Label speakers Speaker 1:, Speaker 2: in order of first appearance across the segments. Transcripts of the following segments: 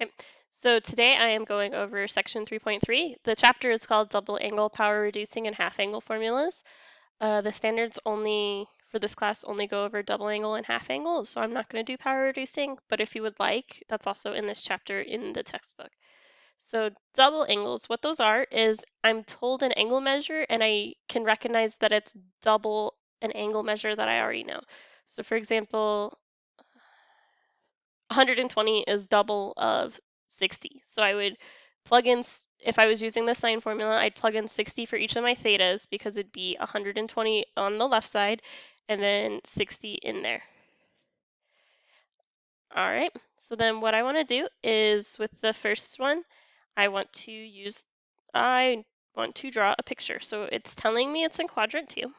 Speaker 1: Okay, so today I am going over section 3.3. The chapter is called Double Angle Power Reducing and Half Angle Formulas. The standards only for this class only go over double angle and half angle, so I'm not going to do power reducing, but if you would like, that's also in this chapter in the textbook. So double angles, what those are is I'm told an angle measure and I can recognize that it's double an angle measure that I already know. So for example, 120 is double of 60. So I would plug in, if I was using the sine formula, I'd plug in 60 for each of my thetas because it'd be 120 on the left side and then 60 in there. All right, so then what I want to do is with the first one, I want to draw a picture. So it's telling me it's in quadrant 2. So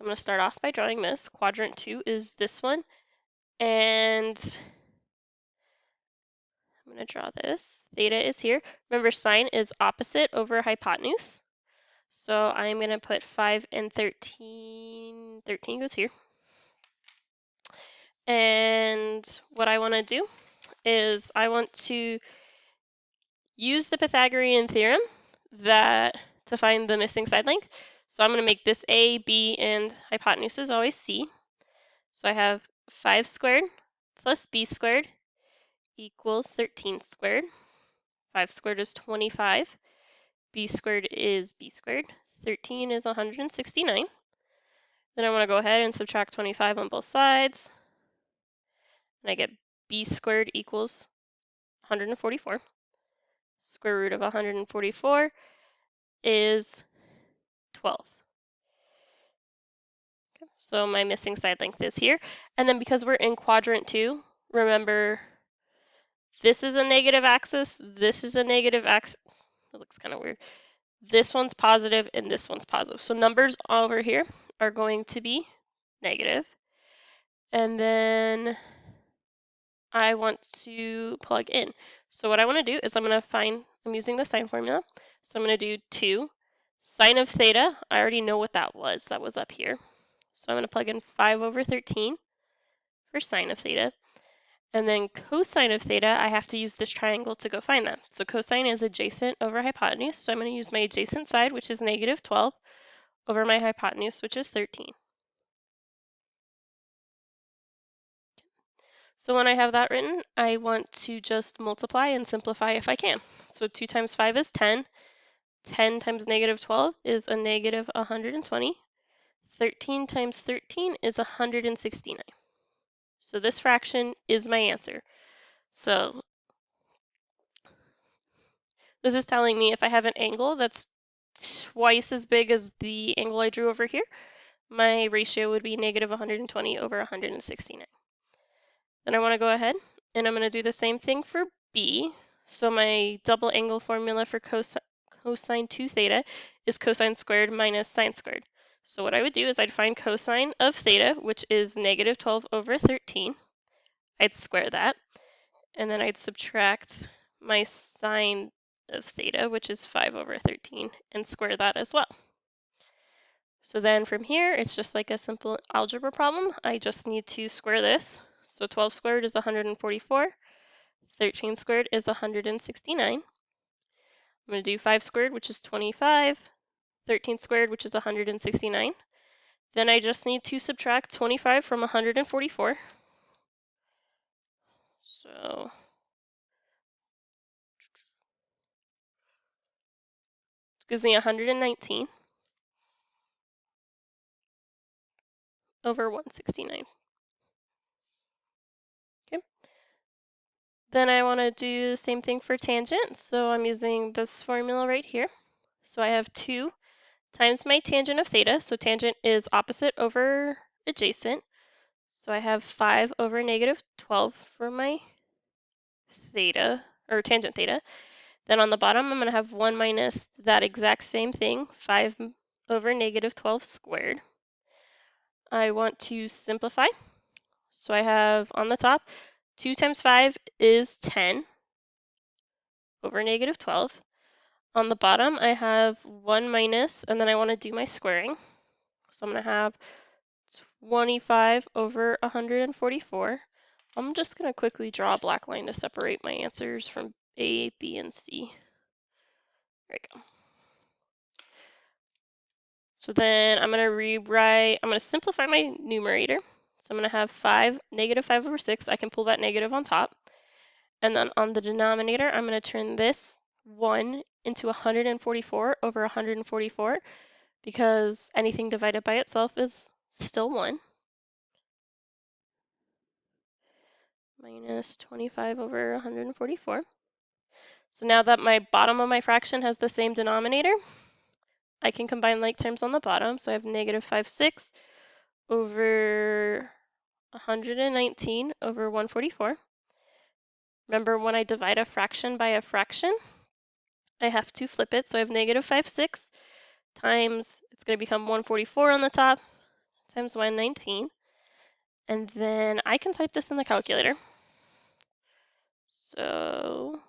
Speaker 1: I'm going to start off by drawing this. Quadrant 2 is this one. And I'm going to draw this. Theta is here. Remember, sine is opposite over hypotenuse. So I'm going to put 5 and 13. 13 goes here. And what I want to do is I want to use the Pythagorean theorem to find the missing side length. So I'm going to make this A, B, and hypotenuse is always C. So I have 5 squared plus B squared equals 13 squared. 5 squared is 25. B squared is B squared. 13 is 169. Then I want to go ahead and subtract 25 on both sides. And I get B squared equals 144. Square root of 144 is 12. Okay, so my missing side length is here. And then because we're in quadrant 2, remember this is a negative axis, this is a negative axis. That looks kind of weird. This one's positive and this one's positive. So numbers over here are going to be negative. And then I want to plug in. So what I want to do is I'm using the sine formula. So I'm going to do 2 sine of theta. I already know what that was. That was up here. So I'm going to plug in 5 over 13 for sine of theta. And then cosine of theta, I have to use this triangle to go find that. So cosine is adjacent over hypotenuse. So I'm going to use my adjacent side, which is negative 12, over my hypotenuse, which is 13. So when I have that written, I want to just multiply and simplify if I can. So 2 times 5 is 10. 10 times negative 12 is a negative 120. 13 times 13 is 169. So this fraction is my answer. So this is telling me if I have an angle that's twice as big as the angle I drew over here, my ratio would be negative 120 over 169. Then I want to go ahead and I'm going to do the same thing for B. So my double angle formula for cosine 2 theta is cosine squared minus sine squared. So what I would do is I'd find cosine of theta, which is negative 12 over 13. I'd square that. And then I'd subtract my sine of theta, which is 5 over 13, and square that as well. So then from here, it's just like a simple algebra problem. I just need to square this. So 12 squared is 144. 13 squared is 169. I'm going to do 5 squared, which is 25. 13 squared, which is 169. Then I just need to subtract 25 from 144. So it gives me 119 over 169. Okay. Then I want to do the same thing for tangent. So I'm using this formula right here. So I have 2 times my tangent of theta. So tangent is opposite over adjacent. So I have 5 over negative 12 for my theta, or tangent theta. Then on the bottom, I'm going to have 1 minus that exact same thing, 5 over negative 12 squared. I want to simplify. So I have on the top, 2 times 5 is 10 over negative 12. On the bottom, I have 1 minus, and then I want to do my squaring. So I'm going to have 25 over 144 I'm just going to quickly draw a black line to separate my answers from A, B, and C. There we go. So then I'm going to rewrite, I'm going to simplify my numerator. So I'm going to have 5, negative 5 over 6. I can pull that negative on top. And then on the denominator, I'm going to turn this 1 into 144 over 144 because anything divided by itself is still 1. Minus 25 over 144. So now that my bottom of my fraction has the same denominator, I can combine like terms on the bottom. So I have negative 5/6 over 119 over 144. Remember, when I divide a fraction by a fraction, I have to flip it. So I have negative 5/6 times, it's going to become 144 on the top, times 119. And then I can type this in the calculator. So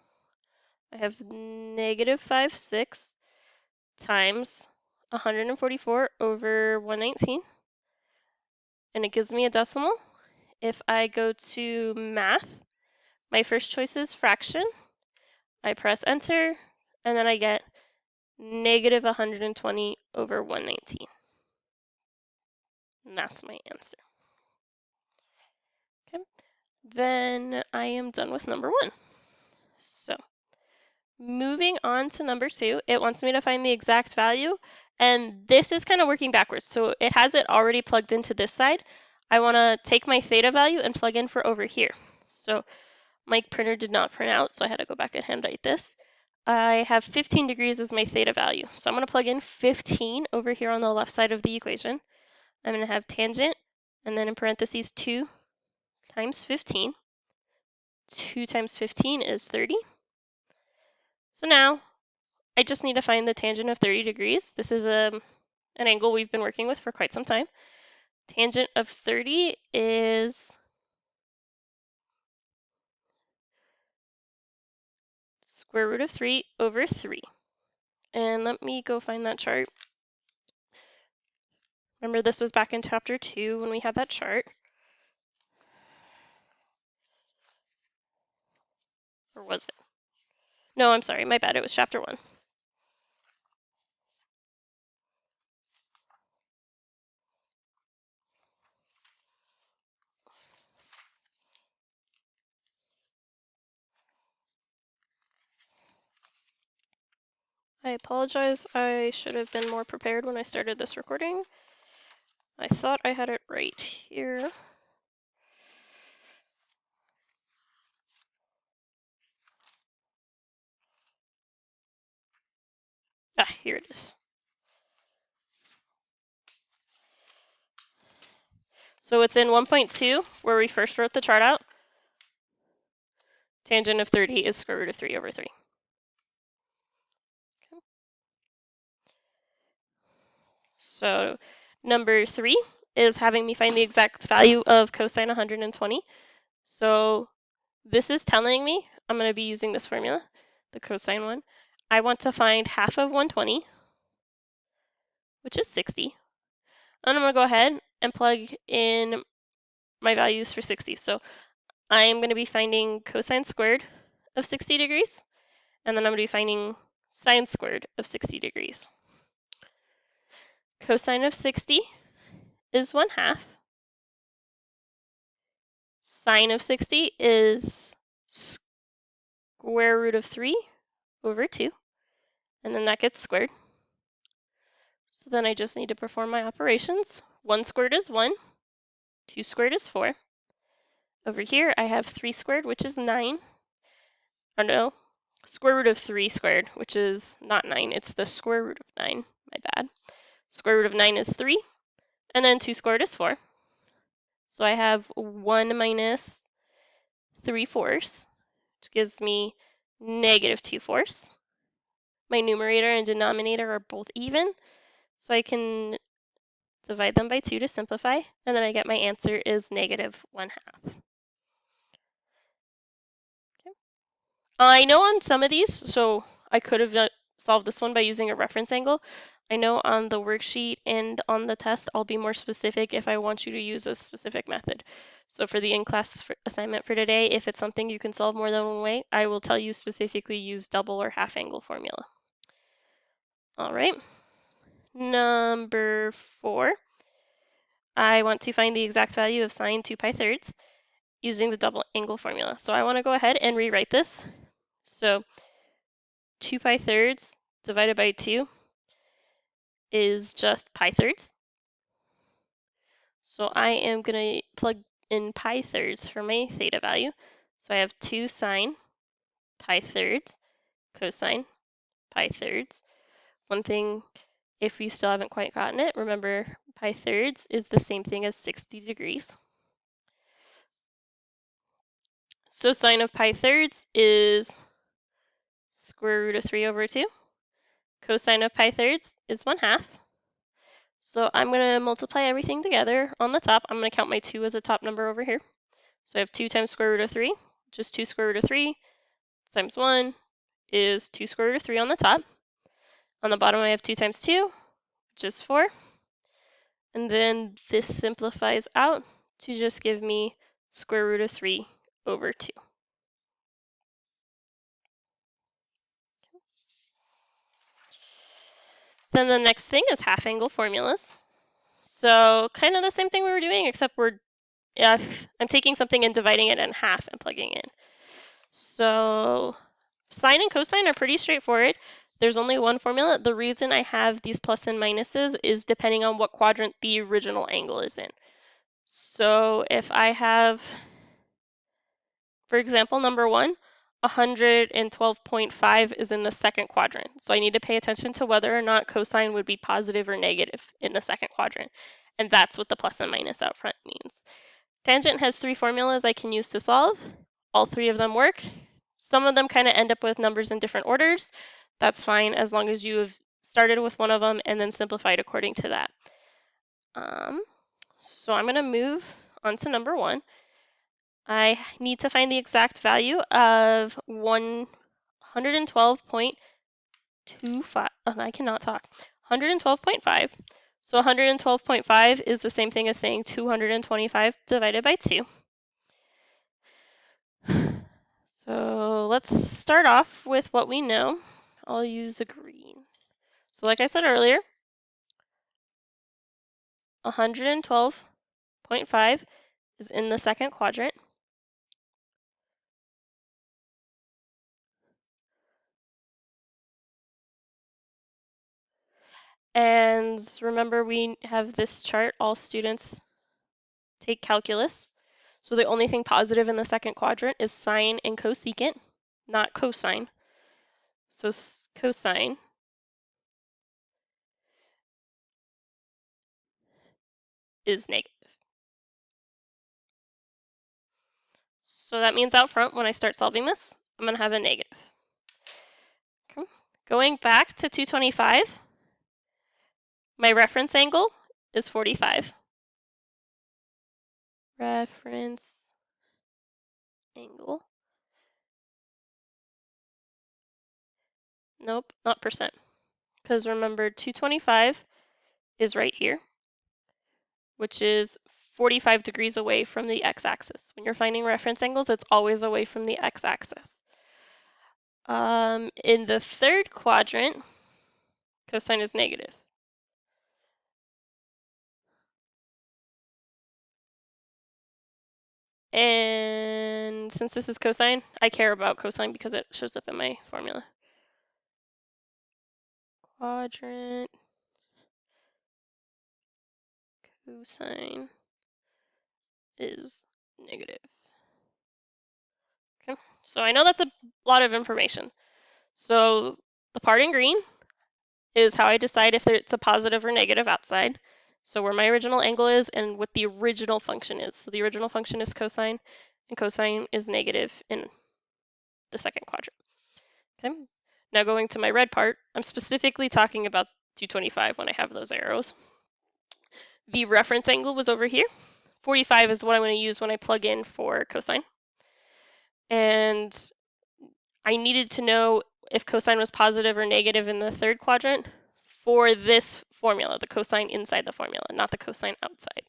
Speaker 1: I have negative 5/6 times 144 over 119. And it gives me a decimal. If I go to math, my first choice is fraction. I press enter, and then I get negative 120 over 119. And that's my answer. Okay, then I am done with number 1. So moving on to number 2, it wants me to find the exact value, and this is kind of working backwards. So it has it already plugged into this side. I want to take my theta value and plug in for over here. So my printer did not print out, so I had to go back and handwrite this. I have 15 degrees as my theta value. So I'm going to plug in 15 over here on the left side of the equation. I'm going to have tangent, and then in parentheses 2 times 15. 2 times 15 is 30. So now I just need to find the tangent of 30 degrees. This is an angle we've been working with for quite some time. Tangent of 30 is square root of 3 over 3. And let me go find that chart. Remember, this was back in chapter 2 when we had that chart. Or was it? No, I'm sorry, my bad, it was chapter 1. I apologize, I should have been more prepared when I started this recording. I thought I had it right here. Ah, here it is. So it's in 1.2 where we first wrote the chart out. Tangent of 30 is square root of 3 over 3. Okay. So number 3 is having me find the exact value of cosine 120. So this is telling me, I'm going to be using this formula, the cosine one. I want to find half of 120, which is 60. And I'm going to go ahead and plug in my values for 60. So I'm going to be finding cosine squared of 60 degrees, and then I'm going to be finding sine squared of 60 degrees. Cosine of 60 is 1/2. Sine of 60 is square root of 3 over 2, and then that gets squared. So then I just need to perform my operations. 1 squared is 1, 2 squared is 4. Over here I have 3 squared, which is 9. Or no, square root of 3 squared, which is not 9, it's the square root of 9, my bad. Square root of 9 is 3, and then 2 squared is 4. So I have 1 minus 3/4, which gives me negative 2/4. My numerator and denominator are both even, so I can divide them by 2 to simplify, and then I get my answer is negative 1/2. Okay. I know on some of these, so I could have solve this one by using a reference angle. I know on the worksheet and on the test, I'll be more specific if I want you to use a specific method. So for the in-class assignment for today, if it's something you can solve more than one way, I will tell you specifically use double or half angle formula. All right. Number 4, I want to find the exact value of sine 2 pi thirds using the double angle formula. So I want to go ahead and rewrite this. So 2 pi thirds divided by 2 is just pi thirds. So I am going to plug in pi thirds for my theta value. So I have 2 sine pi thirds cosine pi thirds. One thing, if you still haven't quite gotten it, remember pi thirds is the same thing as 60 degrees. So sine of pi thirds is square root of 3 over 2. Cosine of pi thirds is 1/2. So I'm going to multiply everything together on the top. I'm going to count my 2 as a top number over here. So I have 2 times square root of 3, just 2 square root of 3 times 1 is 2 square root of 3 on the top. On the bottom I have 2 times 2, which is 4. And then this simplifies out to just give me square root of 3 over 2. Then the next thing is half angle formulas. So kind of the same thing we were doing, except I'm taking something and dividing it in half and plugging in. So sine and cosine are pretty straightforward. There's only one formula. The reason I have these plus and minuses is depending on what quadrant the original angle is in. So if I have, for example, number 1, 112.5 is in the second quadrant. So I need to pay attention to whether or not cosine would be positive or negative in the second quadrant. And that's what the plus and minus out front means. Tangent has 3 formulas I can use to solve. All 3 of them work. Some of them kind of end up with numbers in different orders. That's fine as long as you have started with one of them and then simplified according to that. So I'm going to move on to number 1. I need to find the exact value of 112.25. I cannot talk. 112.5. So 112.5 is the same thing as saying 225 divided by 2. So let's start off with what we know. I'll use a green. So like I said earlier, 112.5 is in the second quadrant. And remember, we have this chart. All students take calculus. So the only thing positive in the second quadrant is sine and cosecant, not cosine. So cosine is negative. So that means out front, when I start solving this, I'm going to have a negative. Okay. Going back to 225, my reference angle is 45. Reference angle. Nope, not percent. Because remember, 225 is right here, which is 45 degrees away from the x-axis. When you're finding reference angles, it's always away from the x-axis. In the third quadrant, cosine is negative. And since this is cosine, I care about cosine because it shows up in my formula. Quadrant, cosine is negative. Okay, so I know that's a lot of information. So the part in green is how I decide if it's a positive or negative outside. So where my original angle is and what the original function is. So the original function is cosine, and cosine is negative in the second quadrant. Okay. Now going to my red part, I'm specifically talking about 225 when I have those arrows. The reference angle was over here. 45 is what I'm going to use when I plug in for cosine. And I needed to know if cosine was positive or negative in the third quadrant for this formula, the cosine inside the formula, not the cosine outside.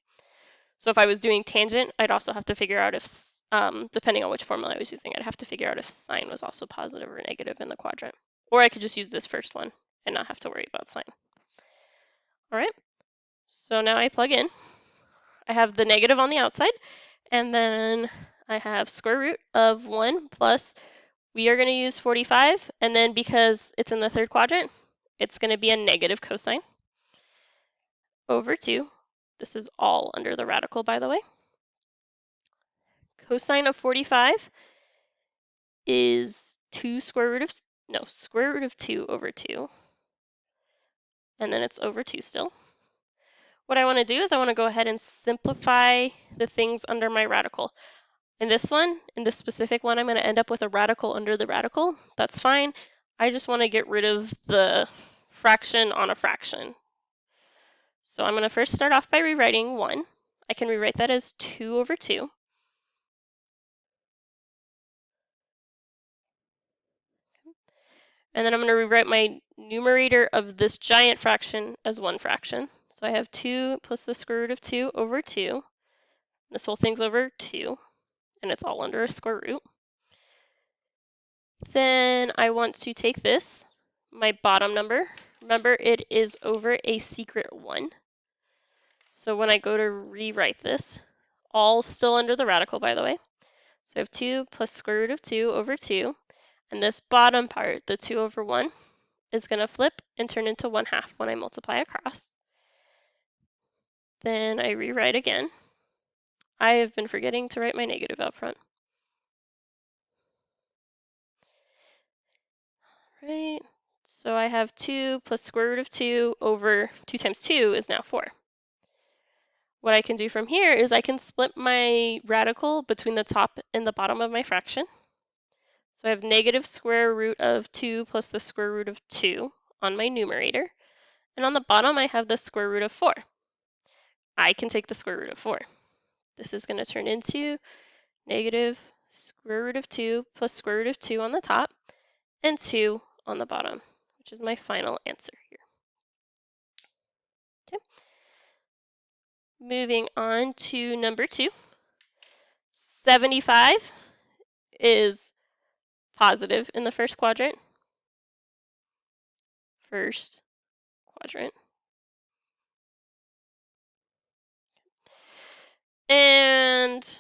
Speaker 1: So if I was doing tangent, I'd also have to figure out if, depending on which formula I was using, I'd have to figure out if sine was also positive or negative in the quadrant. Or I could just use this first one and not have to worry about sine. All right, so now I plug in. I have the negative on the outside, and then I have square root of 1 plus, we are going to use 45, and then because it's in the third quadrant, it's going to be a negative cosine over 2. This is all under the radical, by the way. Cosine of 45 is square root of 2 over 2. And then it's over 2 still. What I want to do is I want to go ahead and simplify the things under my radical. In this one, in this specific one, I'm going to end up with a radical under the radical. That's fine. I just want to get rid of the fraction on a fraction. So I'm going to first start off by rewriting 1. I can rewrite that as 2 over 2. And then I'm going to rewrite my numerator of this giant fraction as 1 fraction. So I have 2 plus the square root of 2 over 2. This whole thing's over 2, and it's all under a square root. Then I want to take this, my bottom number. Remember, it is over a secret 1. So when I go to rewrite this, all still under the radical, by the way. So I have 2 plus square root of 2 over 2. And this bottom part, the 2 over 1, is going to flip and turn into 1/2 when I multiply across. Then I rewrite again. I have been forgetting to write my negative out front. Right, so I have 2 plus square root of 2 over 2 times 2 is now 4. What I can do from here is I can split my radical between the top and the bottom of my fraction. So I have negative square root of 2 plus the square root of 2 on my numerator. And on the bottom, I have the square root of 4. I can take the square root of 4. This is going to turn into negative square root of 2 plus square root of 2 on the top and 2 on the bottom, which is my final answer here. Okay. Moving on to number 2. 75 is positive in the first quadrant. First quadrant. And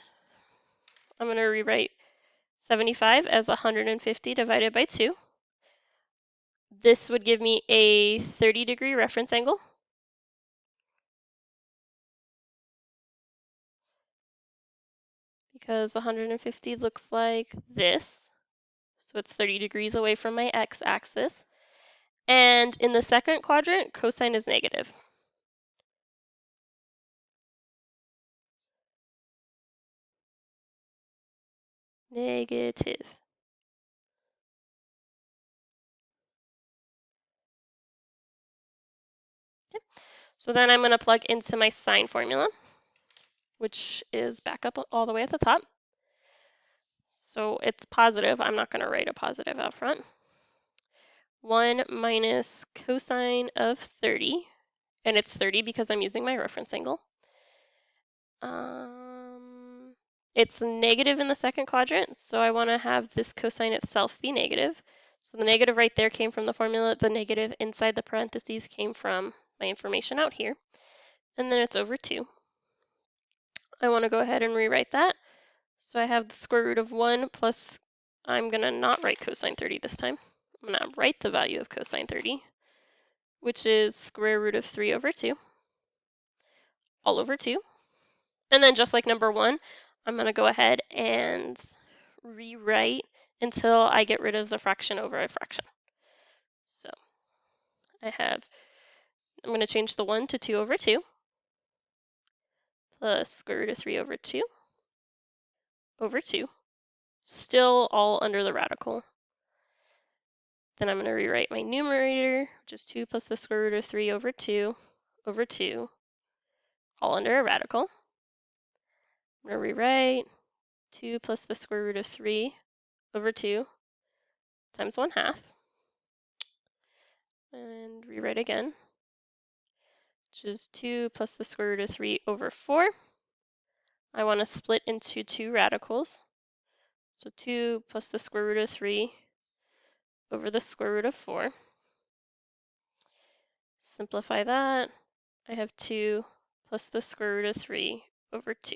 Speaker 1: I'm going to rewrite 75 as 150 divided by 2. This would give me a 30-degree reference angle. Because 150 looks like this. So it's 30 degrees away from my x-axis. And in the second quadrant, cosine is negative. Negative. Okay. So then I'm going to plug into my sine formula, which is back up all the way at the top. So it's positive. I'm not going to write a positive out front. 1 minus cosine of 30, and it's 30 because I'm using my reference angle. It's negative in the second quadrant, so I want to have this cosine itself be negative. So the negative right there came from the formula. The negative inside the parentheses came from my information out here. And then it's over 2. I want to go ahead and rewrite that. So I have the square root of 1 plus, I'm going to not write cosine 30 this time. I'm going to write the value of cosine 30, which is square root of 3 over 2, all over 2. And then just like number 1, I'm going to go ahead and rewrite until I get rid of the fraction over a fraction. So I'm going to change the 1 to 2 over 2 plus square root of 3 over 2 over 2, still all under the radical. Then I'm going to rewrite my numerator, which is 2 plus the square root of 3 over 2 over 2, all under a radical. I'm going to rewrite 2 plus the square root of 3 over 2 times 1/2. and rewrite again, which is 2 plus the square root of 3 over 4. I want to split into two radicals. So 2 plus the square root of 3 over the square root of 4. Simplify that. I have 2 plus the square root of 3 over 2.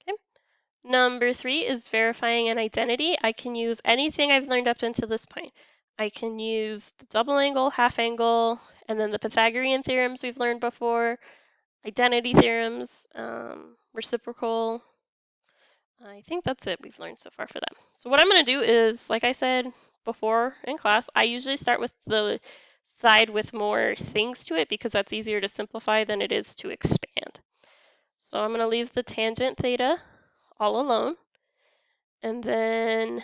Speaker 1: Okay. Number 3 is verifying an identity. I can use anything I've learned up until this point. I can use the double angle, half angle, and then the Pythagorean theorems we've learned before, identity theorems, reciprocal. I think that's it we've learned so far for that. So what I'm going to do is, like I said before in class, I usually start with the side with more things to it because that's easier to simplify than it is to expand. So I'm going to leave the tangent theta all alone. And then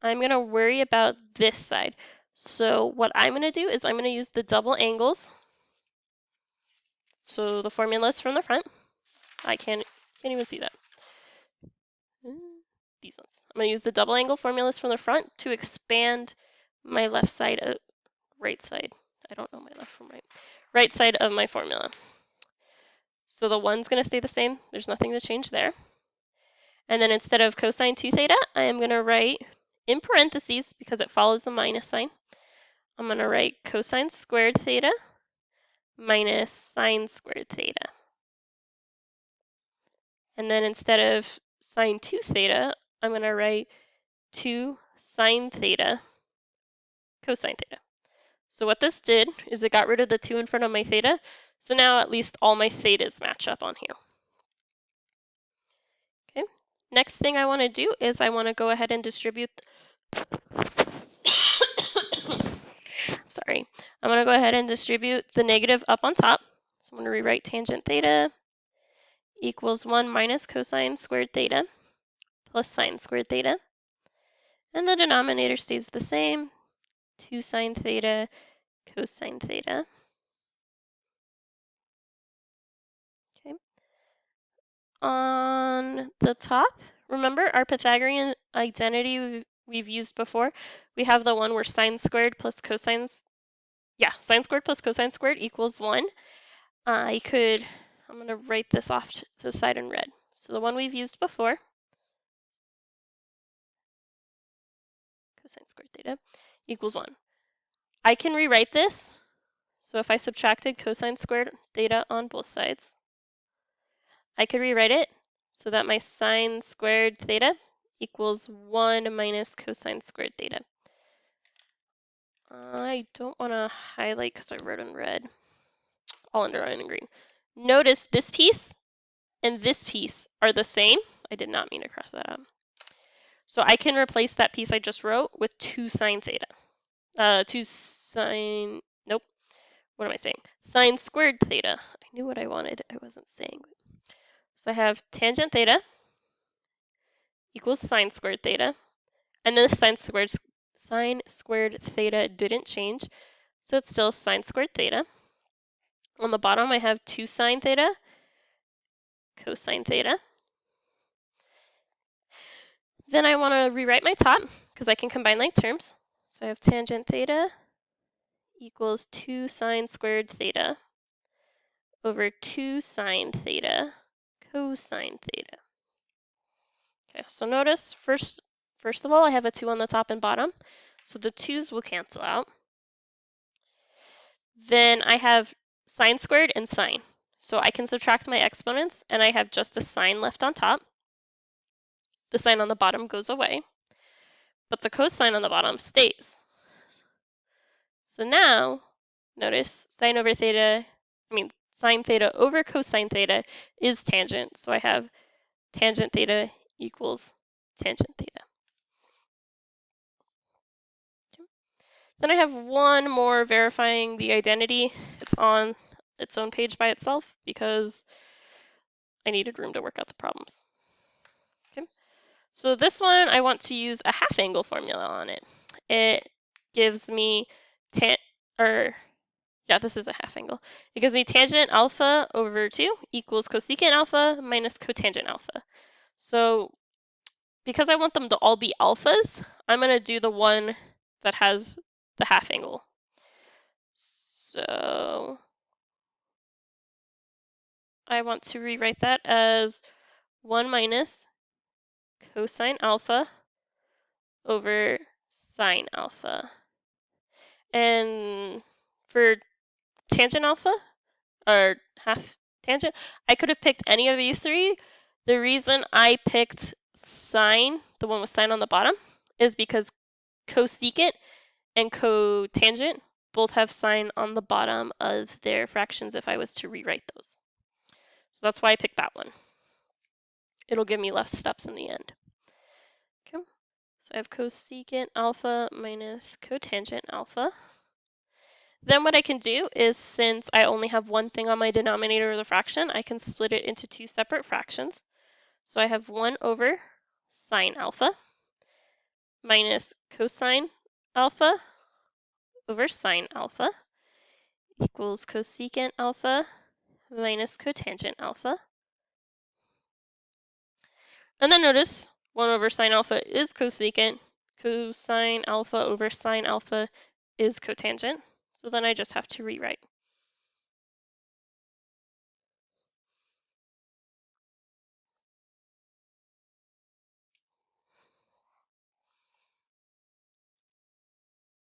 Speaker 1: I'm going to worry about this side. So what I'm going to do is I'm going to use the double angles. So the formula is from the front. I can't even see that. These ones. I'm going to use the double angle formulas from the front to expand my left side, right side. I don't know my left from right. Right side of my formula. So the 1's going to stay the same. There's nothing to change there. And then instead of cosine 2 theta, I am going to write in parentheses, because it follows the minus sign, I'm going to write cosine squared theta minus sine squared theta. And then instead of sine 2 theta, I'm going to write 2 sine theta cosine theta. So what this did is it got rid of the 2 in front of my theta. So now at least all my thetas match up on here. Okay. Next thing I want to do is I want to go ahead and distribute. Sorry. I'm going to go ahead and distribute the negative up on top. So I'm going to rewrite tangent theta equals 1 minus cosine squared theta plus sine squared theta. And the denominator stays the same, 2 sine theta cosine theta. Okay. On the top, remember our Pythagorean identity we've used before? We have the one where sine squared plus cosine, sine squared plus cosine squared equals 1. I'm going to write this off to the side in red. So the one we've used before, cosine squared theta, equals 1. I can rewrite this. So if I subtracted cosine squared theta on both sides, I could rewrite it so that my sine squared theta equals 1 minus cosine squared theta. I don't want to highlight because I wrote in red. I'll underline in green. Notice this piece and this piece are the same. I did not mean to cross that out. So I can replace that piece I just wrote with 2 sine theta. 2 sine, nope. What am I saying? Sine squared theta. I knew what I wanted. I wasn't saying. So I have tangent theta equals sine squared theta. And then the sine squared theta didn't change. So it's still sine squared theta. On the bottom, I have 2 sine theta cosine theta. Then I want to rewrite my top because I can combine like terms. So I have tangent theta equals 2 sine squared theta over 2 sine theta cosine theta. Okay, so notice first of all, I have a 2 on the top and bottom. So the 2's will cancel out. Then I have sine squared and sine. So I can subtract my exponents and I have just a sine left on top. The sine on the bottom goes away, but the cosine on the bottom stays. So now, notice sine theta over cosine theta is tangent. So I have tangent theta equals tangent theta. Then I have one more verifying the identity. It's on its own page by itself because I needed room to work out the problems. Okay. So this one, I want to use a half angle formula on it. It gives me Yeah, this is a half angle. It gives me tangent alpha over 2 equals cosecant alpha minus cotangent alpha. So because I want them to all be alphas, I'm going to do the one that has the half angle. So I want to rewrite that as 1 minus cosine alpha over sine alpha. And for tangent alpha, or half tangent, I could have picked any of these three. The reason I picked sine, the one with sine on the bottom, is because cosecant and cotangent both have sine on the bottom of their fractions if I was to rewrite those. So that's why I picked that one. It'll give me less steps in the end. Okay. So I have cosecant alpha minus cotangent alpha. Then what I can do is, since I only have one thing on my denominator of the fraction, I can split it into two separate fractions. So I have 1 over sine alpha minus cosine alpha over sine alpha equals cosecant alpha minus cotangent alpha. And then notice 1 over sine alpha is cosecant, cosine alpha over sine alpha is cotangent. So then I just have to rewrite.